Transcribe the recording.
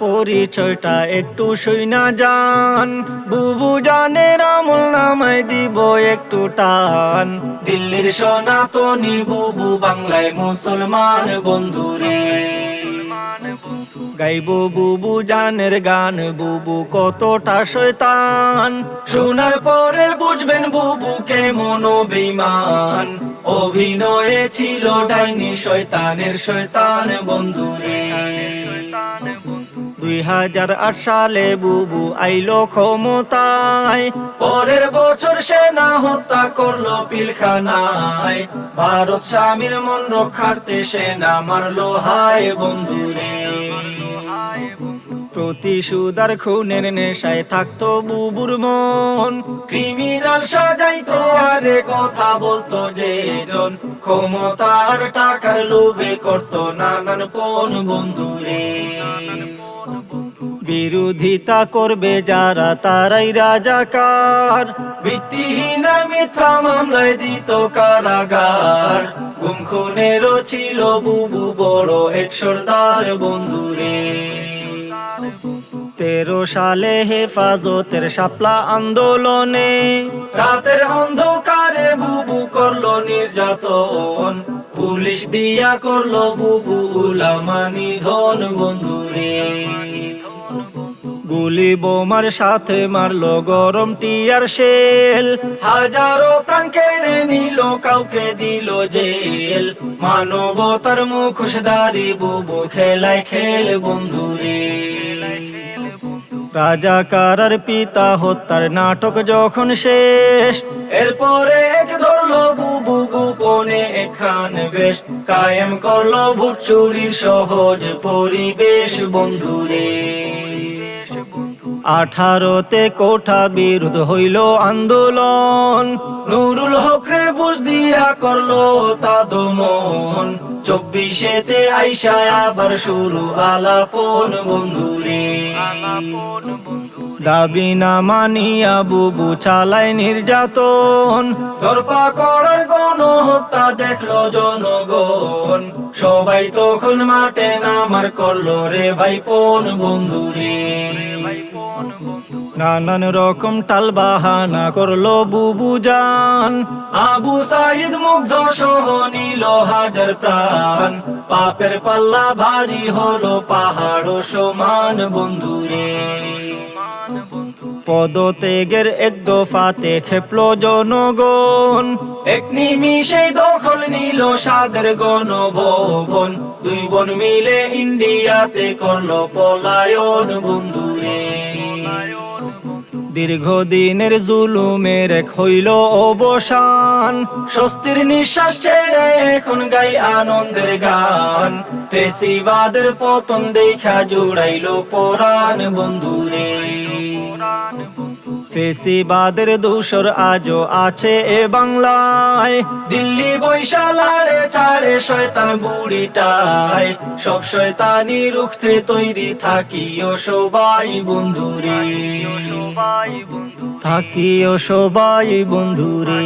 পরিচয়টা একটু শুইনা যান, বুবু জানের আমল নামায় দিব একটু টান। দিল্লির সনাতনী বুবু, বাংলায় মুসলমান বন্ধুরে। গাইবো বুবু জানের গান, বুবু কতটা শয়তান। শোনার পরে বুঝবেন বুবু কেমন বেঈমান। অভিনয়ে ছিল ডাইনি শয়তানের শয়তান বন্ধুরে। 2008 সালে বুবু আইলো ক্ষমতায়, পরের বছর সেনা হত্যা করলো পিলখানায়। ভারত স্বামীর মন রক্ষার্থে সেনা মারলো হায় বন্ধুরে। প্রতিশোধার খুনের নেশায় থাকতো বুবুর মন, ক্রিমিনাল সাজাইতো আরে কথা বলতো যেজন। ক্ষমতার টাকার লোভে করতো নানান পণ বন্ধুরে। বিরোধিতা করবে যারা তারাই রাজাকার, ভিত্তিহীন আর মিথ্যা মামলায় দিত কারাগার। গুম খুনেরও ছিল বুবু বড় এক সর্দার বন্ধুরে। 13 সালে হেফাজতের শাপলা আন্দোলনে, রাতের অন্ধকারে বুবু করলো নির্যাতন। পুলিশ দিয়া করলো বুবু উলামা নিধন বন্ধুরে। গুলি বোমার সাথে মারলো গরম টিয়ার শেল, হাজারো প্রাণ কেড়ে নিল কাউকে দিল জেল। মানবতার মুখোশধারী বুবু খেলায় খেল বন্ধুরে। রাজাকার আর পিতা হত্যার নাটক যখন শেষ, এরপরে এক ধরলো বুবু গোপনে এখান বেশ। কায়েম করলো ভোট চুরির সহজ পরিবেশ বন্ধুরে। 18তে কোঠা বিরোধ হইল আন্দোলন, নুরুল হক রে বুঝ দিয়া করলো তা দমন। 24তে আইসা আবার শুরু আলাপন বন্ধুরে। দাবি না মানিয়া বুবু চালায় নির্যাতন, ধরপাকড়ের গণহত্যা দেখলো জনগণ। সবাই তখন মাঠে নামার করলো রে ভাইপন বন্ধুরে। নানান রকম টাল বাহানা করলো বুবু জান, আবু সাইদ মুগ্ধ সহ নিল হাজার প্রাণ। পাপের পাল্লা ভারী হলো পাহাড় সমান বন্ধুরে। পদত্যাগের এক দফাতে খেপলো জনগণ, এক নিমিষেই দখল নিল সাদের গণভবন। 2 বোন মিলে ইন্ডিয়াতে করলো পলায়ন বন্ধুরে। দীর্ঘদিনের জুলুমের এক হইল অবসান, স্বস্তির নিঃশ্বাস ছেড়ে এখন গাই আনন্দের গান। ফেসিবাদের পতন দেখা জুড়াইলো পরাণ বন্ধুরে। ফেসিবাদের দোসর আজও আছে এ বাংলায়, দিল্লি বৈশালারে ছাড়ে শয়তান বুড়িটায়। সব শয়তানি রুখতে তৈরি থাকিও সবাই বন্ধুরে। থাকিও সবাই বন্ধুরে।